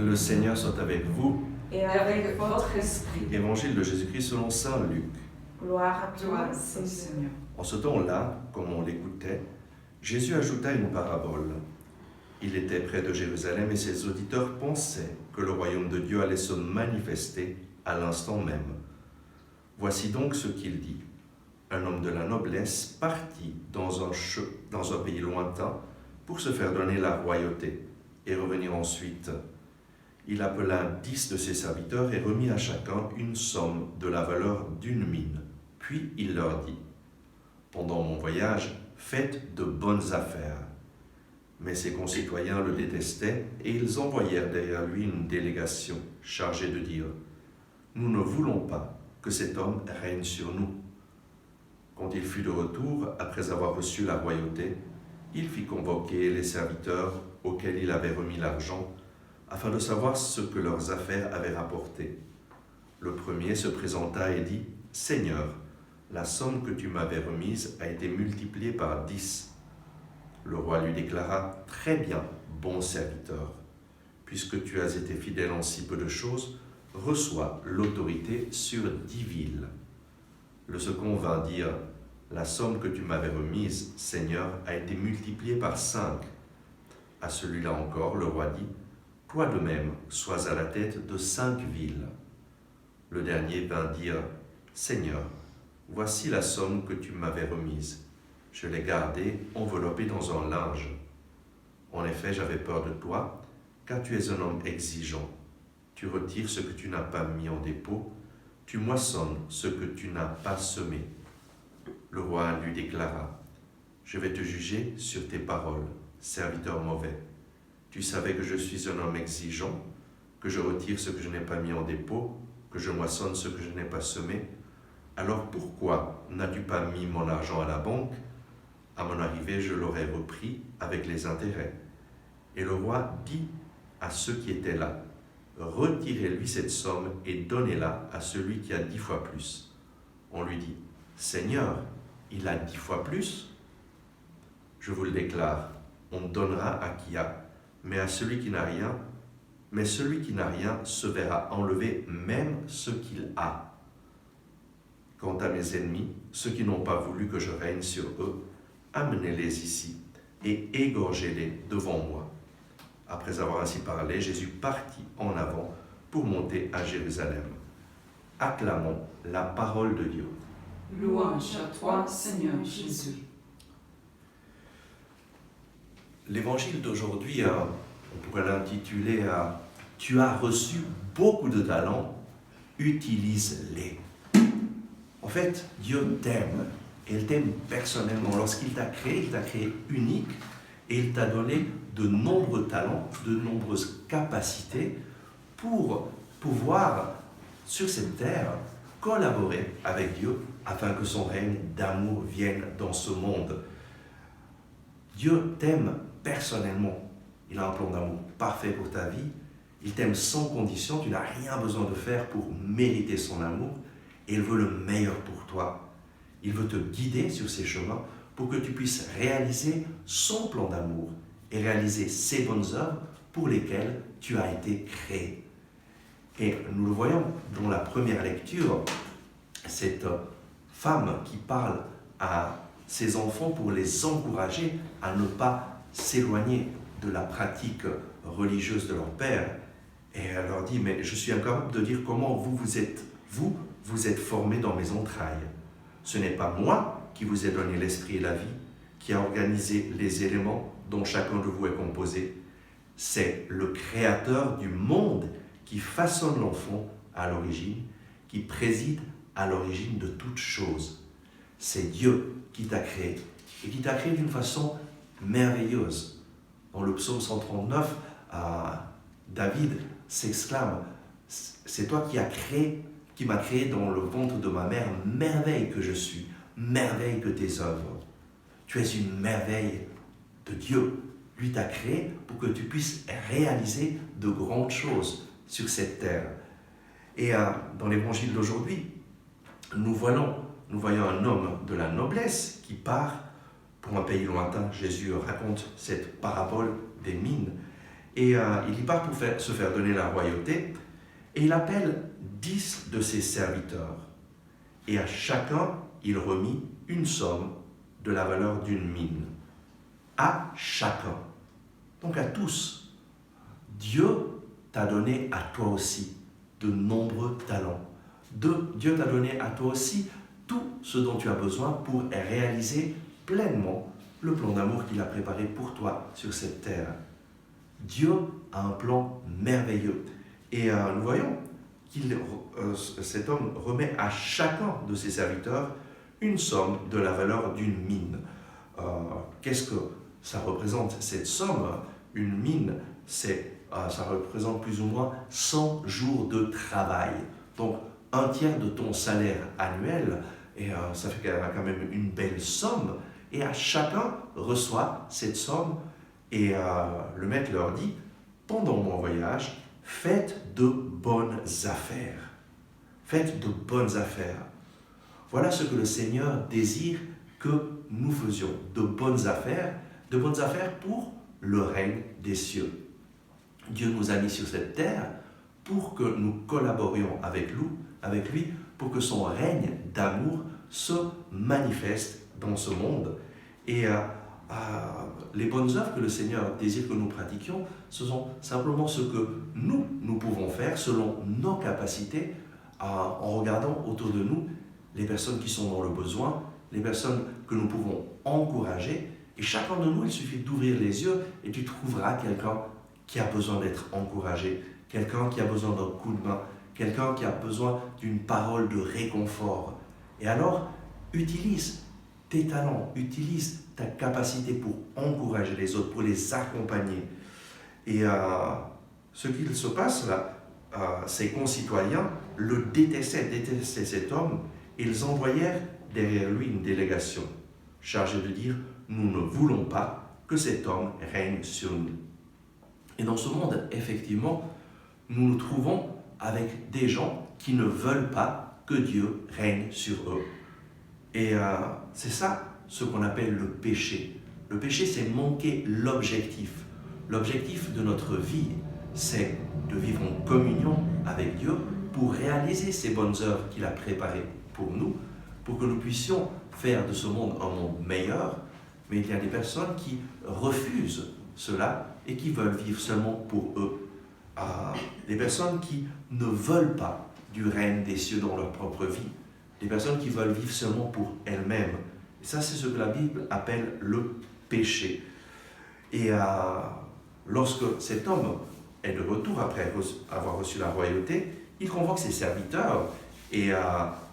Le Seigneur soit avec vous. et avec votre esprit. Évangile de Jésus-Christ selon saint Luc. Gloire à Gloire toi, au Seigneur. Seigneur. En ce temps-là, comme on l'écoutait, Jésus ajouta une parabole. Il était près de Jérusalem et ses auditeurs pensaient que le royaume de Dieu allait se manifester à l'instant même. Voici donc ce qu'il dit. Un homme de la noblesse partit dans un pays lointain pour se faire donner la royauté et revenir ensuite. Il appela 10 de ses serviteurs et remit à chacun une somme de la valeur d'une mine. Puis il leur dit, « Pendant mon voyage, faites de bonnes affaires. » Mais ses concitoyens le détestaient et ils envoyèrent derrière lui une délégation chargée de dire, « Nous ne voulons pas que cet homme règne sur nous. » Quand il fut de retour, après avoir reçu la royauté, il fit convoquer les serviteurs auxquels il avait remis l'argent, afin de savoir ce que leurs affaires avaient rapporté. Le premier se présenta et dit, « Seigneur, la somme que tu m'avais remise a été multipliée par 10. » Le roi lui déclara, « Très bien, bon serviteur. Puisque tu as été fidèle en si peu de choses, reçois l'autorité sur 10 villes. » Le second vint dire, « La somme que tu m'avais remise, Seigneur, a été multipliée par 5. » À celui-là encore, le roi dit, « Toi de même, sois à la tête de 5 villes. » Le dernier vint dire, « Seigneur, voici la somme que tu m'avais remise. Je l'ai gardée enveloppée dans un linge. En effet, j'avais peur de toi, car tu es un homme exigeant. Tu retires ce que tu n'as pas mis en dépôt, tu moissonnes ce que tu n'as pas semé. » Le roi lui déclara, « Je vais te juger sur tes paroles, serviteur mauvais. Tu savais que je suis un homme exigeant, que je retire ce que je n'ai pas mis en dépôt, que je moissonne ce que je n'ai pas semé. Alors pourquoi n'as-tu pas mis mon argent à la banque? À mon arrivée, je l'aurais repris avec les intérêts. » Et le roi dit à ceux qui étaient là, « Retirez-lui cette somme et donnez-la à celui qui a 10 fois plus. » On lui dit, « Seigneur, il a 10 fois plus. » Je vous le déclare, on donnera à qui a, mais à celui qui n'a rien, mais celui qui n'a rien se verra enlever même ce qu'il a. Quant à mes ennemis, ceux qui n'ont pas voulu que je règne sur eux, amenez-les ici et égorgez-les devant moi. Après avoir ainsi parlé, Jésus partit en avant pour monter à Jérusalem. Acclamons la parole de Dieu. Louange à toi, Seigneur Jésus. L'évangile d'aujourd'hui, on pourrait l'intituler « Tu as reçu beaucoup de talents, utilise-les ». En fait, Dieu t'aime, et il t'aime personnellement. Lorsqu'il t'a créé unique, et il t'a donné de nombreux talents, de nombreuses capacités pour pouvoir, sur cette terre, collaborer avec Dieu afin que son règne d'amour vienne dans ce monde. Dieu t'aime personnellement. Il a un plan d'amour parfait pour ta vie. Il t'aime sans condition. Tu n'as rien besoin de faire pour mériter son amour. Et il veut le meilleur pour toi. Il veut te guider sur ses chemins pour que tu puisses réaliser son plan d'amour et réaliser ses bonnes œuvres pour lesquelles tu as été créé. Et nous le voyons dans la première lecture, cette femme qui parle à ses enfants pour les encourager à ne pas s'éloigner de la pratique religieuse de leur père. Et elle leur dit, mais je suis incapable de dire comment vous êtes formés dans mes entrailles. Ce n'est pas moi qui vous ai donné l'esprit et la vie, qui a organisé les éléments dont chacun de vous est composé. C'est le Créateur du monde qui façonne l'enfant à l'origine, qui préside à l'origine de toutes choses. C'est Dieu qui t'a créé, et qui t'a créé d'une façon merveilleuse. Dans le psaume 139, David s'exclame, « C'est toi qui m'as créé dans le ventre de ma mère, merveille que je suis, merveille que tes œuvres. » Tu es une merveille de Dieu. Lui t'a créé pour que tu puisses réaliser de grandes choses sur cette terre. Et dans l'évangile d'aujourd'hui, nous voyons un homme de la noblesse qui part pour un pays lointain. Jésus raconte cette parabole des mines. Et il y part pour se faire donner la royauté. Et il appelle 10 de ses serviteurs. Et à chacun, il remit une somme de la valeur d'une mine. À chacun. Donc à tous. Dieu t'a donné à toi aussi de nombreux talents. Dieu t'a donné à toi aussi tout ce dont tu as besoin pour réaliser pleinement le plan d'amour qu'il a préparé pour toi sur cette terre. Dieu a un plan merveilleux. Et nous voyons cet homme remet à chacun de ses serviteurs une somme de la valeur d'une mine. Qu'est-ce que ça représente, cette somme? Une mine, ça représente plus ou moins 100 jours de travail. Donc, un tiers de ton salaire annuel, et ça fait quand même une belle somme. Et à chacun reçoit cette somme, et le maître leur dit, pendant mon voyage, faites de bonnes affaires. Faites de bonnes affaires. Voilà ce que le Seigneur désire que nous faisions, de bonnes affaires pour le règne des cieux. Dieu nous a mis sur cette terre pour que nous collaborions avec lui, pour que son règne d'amour se manifeste dans ce monde. Et les bonnes œuvres que le Seigneur désire que nous pratiquions, ce sont simplement ce que nous pouvons faire selon nos capacités, en regardant autour de nous les personnes qui sont dans le besoin, les personnes que nous pouvons encourager. Et chacun de nous, il suffit d'ouvrir les yeux et tu trouveras quelqu'un qui a besoin d'être encouragé, quelqu'un qui a besoin d'un coup de main, quelqu'un qui a besoin d'une parole de réconfort. Et alors, utilise tes talents, utilise ta capacité pour encourager les autres, pour les accompagner. Et ce qu'il se passe là, ses concitoyens le détestaient cet homme, et ils envoyèrent derrière lui une délégation chargée de dire « Nous ne voulons pas que cet homme règne sur nous ». Et dans ce monde, effectivement, nous nous trouvons avec des gens qui ne veulent pas que Dieu règne sur eux. Et c'est ça ce qu'on appelle le péché. Le péché, c'est manquer l'objectif. L'objectif de notre vie, c'est de vivre en communion avec Dieu pour réaliser ces bonnes œuvres qu'il a préparées pour nous, pour que nous puissions faire de ce monde un monde meilleur. Mais il y a des personnes qui refusent cela et qui veulent vivre seulement pour eux. Des personnes qui ne veulent pas du règne des cieux dans leur propre vie. Des personnes qui veulent vivre seulement pour elles-mêmes. Et ça, c'est ce que la Bible appelle le péché. Et lorsque cet homme est de retour après avoir reçu la royauté, il convoque ses serviteurs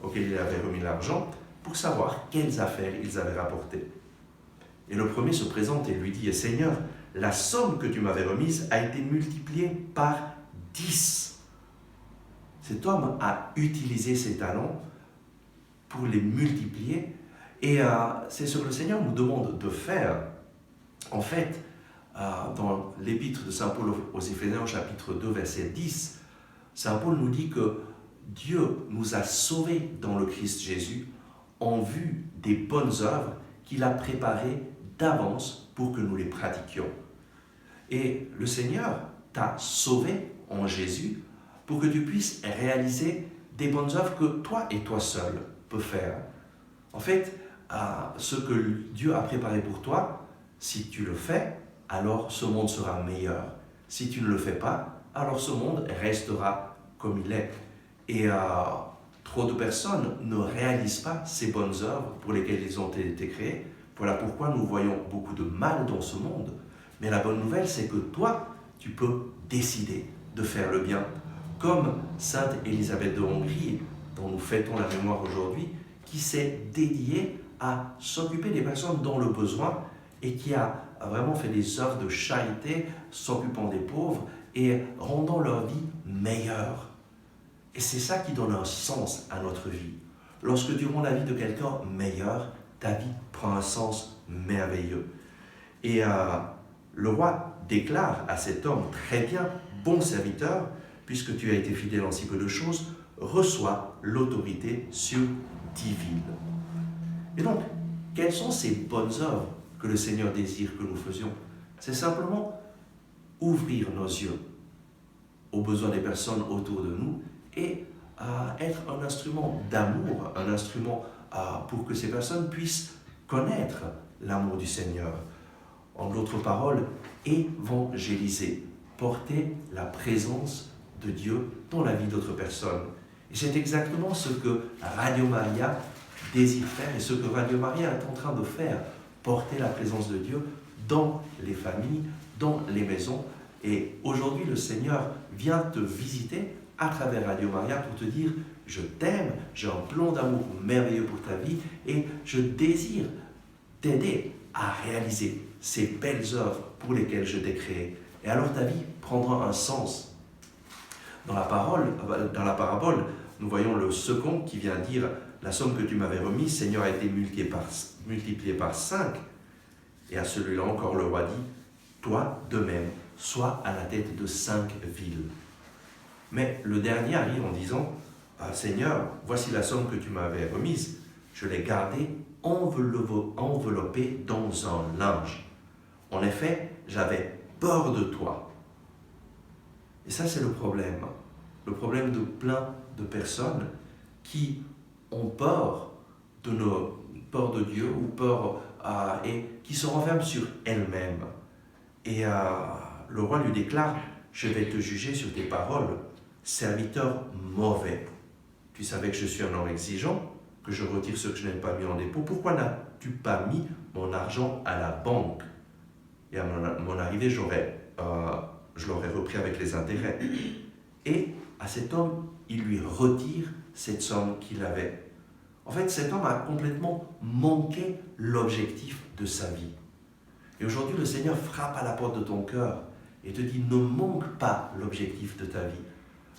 auxquels il avait remis l'argent pour savoir quelles affaires ils avaient rapportées. Et le premier se présente et lui dit « Seigneur, la somme que tu m'avais remise a été multipliée par 10. » Cet homme a utilisé ses talents pour les multiplier. Et c'est ce que le Seigneur nous demande de faire. En fait, dans l'épître de Saint Paul aux Éphésiens, chapitre 2, verset 10, Saint Paul nous dit que Dieu nous a sauvés dans le Christ Jésus en vue des bonnes œuvres qu'il a préparées d'avance pour que nous les pratiquions. Et le Seigneur t'a sauvé en Jésus pour que tu puisses réaliser des bonnes œuvres que toi et toi seul peux faire. En fait, ce que Dieu a préparé pour toi, si tu le fais, alors ce monde sera meilleur. Si tu ne le fais pas, alors ce monde restera comme il est. Et trop de personnes ne réalisent pas ces bonnes œuvres pour lesquelles ils ont été créés. Voilà pourquoi nous voyons beaucoup de mal dans ce monde. Mais la bonne nouvelle, c'est que toi, tu peux décider de faire le bien. Comme Sainte Élisabeth de Hongrie, dont nous fêtons la mémoire aujourd'hui, qui s'est dédiée à s'occuper des personnes dans le besoin et qui a vraiment fait des œuvres de charité, s'occupant des pauvres et rendant leur vie meilleure. Et c'est ça qui donne un sens à notre vie. Lorsque tu rends la vie de quelqu'un meilleure, ta vie prend un sens merveilleux. Et le roi déclare à cet homme, très bien, bon serviteur, puisque tu as été fidèle en si peu de choses, reçois l'autorité sur 10 villes. Et donc, quelles sont ces bonnes œuvres que le Seigneur désire que nous faisions? C'est simplement ouvrir nos yeux aux besoins des personnes autour de nous et être un instrument d'amour, un instrument pour que ces personnes puissent connaître l'amour du Seigneur. En d'autres paroles, évangéliser, porter la présence de Dieu dans la vie d'autres personnes. Et c'est exactement ce que Radio Maria désire faire et ce que Radio Maria est en train de faire, porter la présence de Dieu dans les familles, dans les maisons. Et aujourd'hui, le Seigneur vient te visiter à travers Radio Maria pour te dire « Je t'aime, j'ai un plan d'amour merveilleux pour ta vie et je désire t'aider à réaliser ces belles œuvres pour lesquelles je t'ai créé. » Et alors ta vie prendra un sens. Dans la parabole, nous voyons le second qui vient dire « La somme que tu m'avais remise, Seigneur, a été multipliée par 5. » Et à celui-là encore, le roi dit « Toi, de même, sois à la tête de 5 villes. » Mais le dernier arrive en disant « Seigneur, voici la somme que tu m'avais remise. Je l'ai gardée enveloppée dans un linge. En effet, j'avais peur de toi. » Et ça, c'est le problème. Le problème de plein de personnes qui ont peur de Dieu ou peur et qui se renferment sur elles-mêmes. Et le roi lui déclare « Je vais te juger sur tes paroles, serviteur mauvais. Tu savais que je suis un homme exigeant, que je retire ce que je n'ai pas mis en dépôt. Pourquoi n'as-tu pas mis mon argent à la banque? Et à mon arrivée, je l'aurais repris avec les intérêts. » Et à cet homme, il lui retire cette somme qu'il avait. En fait, cet homme a complètement manqué l'objectif de sa vie. Et aujourd'hui, le Seigneur frappe à la porte de ton cœur et te dit, ne manque pas l'objectif de ta vie.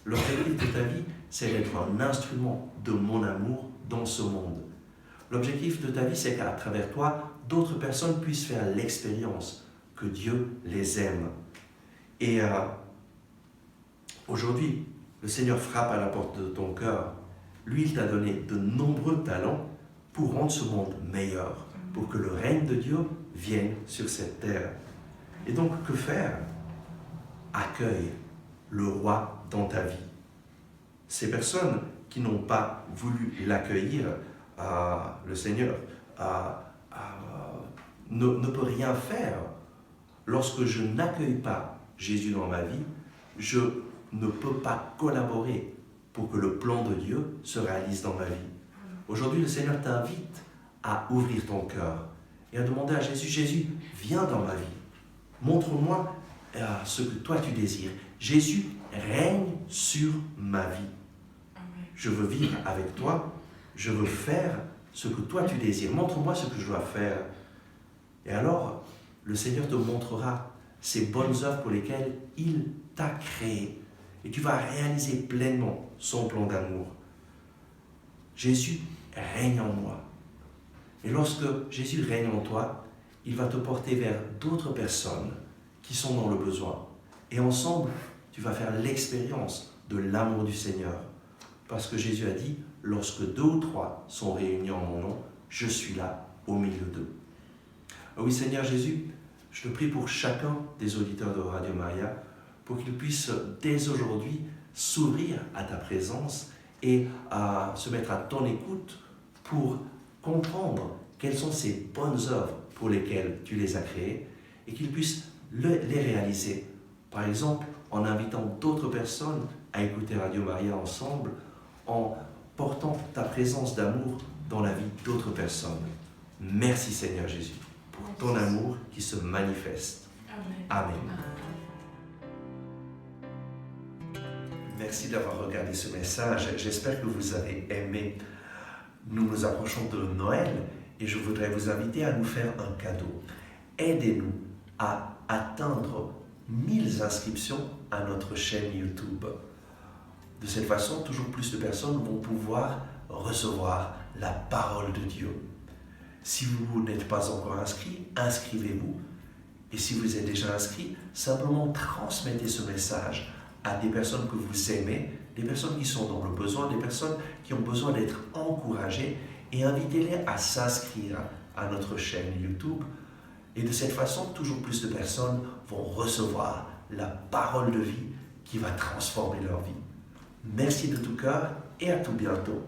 L'objectif de ta vie, c'est d'être un instrument de mon amour dans ce monde. L'objectif de ta vie, c'est qu'à travers toi, d'autres personnes puissent faire l'expérience que Dieu les aime. Et aujourd'hui, le Seigneur frappe à la porte de ton cœur. Lui, il t'a donné de nombreux talents pour rendre ce monde meilleur, pour que le règne de Dieu vienne sur cette terre. Et donc, que faire? Accueille le roi dans ta vie. Ces personnes qui n'ont pas voulu l'accueillir, le Seigneur ne peut rien faire. Lorsque je n'accueille pas Jésus dans ma vie, je ne peux pas collaborer pour que le plan de Dieu se réalise dans ma vie. Aujourd'hui, le Seigneur t'invite à ouvrir ton cœur et à demander à Jésus, Jésus, viens dans ma vie. Montre-moi ce que toi tu désires. Jésus, règne sur ma vie. Je veux vivre avec toi. Je veux faire ce que toi tu désires. Montre-moi ce que je dois faire. Et alors, le Seigneur te montrera ces bonnes œuvres pour lesquelles il t'a créé. Et tu vas réaliser pleinement son plan d'amour. Jésus règne en moi. Et lorsque Jésus règne en toi, il va te porter vers d'autres personnes qui sont dans le besoin. Et ensemble, tu vas faire l'expérience de l'amour du Seigneur. Parce que Jésus a dit, lorsque 2 ou 3 sont réunis en mon nom, je suis là au milieu d'eux. Oui, Seigneur Jésus, je te prie pour chacun des auditeurs de Radio Maria, pour qu'ils puissent dès aujourd'hui s'ouvrir à ta présence et à se mettre à ton écoute pour comprendre quelles sont ces bonnes œuvres pour lesquelles tu les as créées et qu'ils puissent les réaliser. Par exemple, en invitant d'autres personnes à écouter Radio Maria ensemble, en portant ta présence d'amour dans la vie d'autres personnes. Merci Seigneur Jésus pour ton amour qui se manifeste. Amen. Merci d'avoir regardé ce message. J'espère que vous avez aimé. Nous nous approchons de Noël et je voudrais vous inviter à nous faire un cadeau. Aidez-nous à atteindre 1000 inscriptions à notre chaîne YouTube. De cette façon, toujours plus de personnes vont pouvoir recevoir la parole de Dieu. Si vous n'êtes pas encore inscrit, inscrivez-vous. Et si vous êtes déjà inscrit, simplement transmettez ce message à des personnes que vous aimez, des personnes qui sont dans le besoin, des personnes qui ont besoin d'être encouragées et invitez-les à s'inscrire à notre chaîne YouTube. Et de cette façon, toujours plus de personnes vont recevoir la parole de vie qui va transformer leur vie. Merci de tout cœur et à tout bientôt.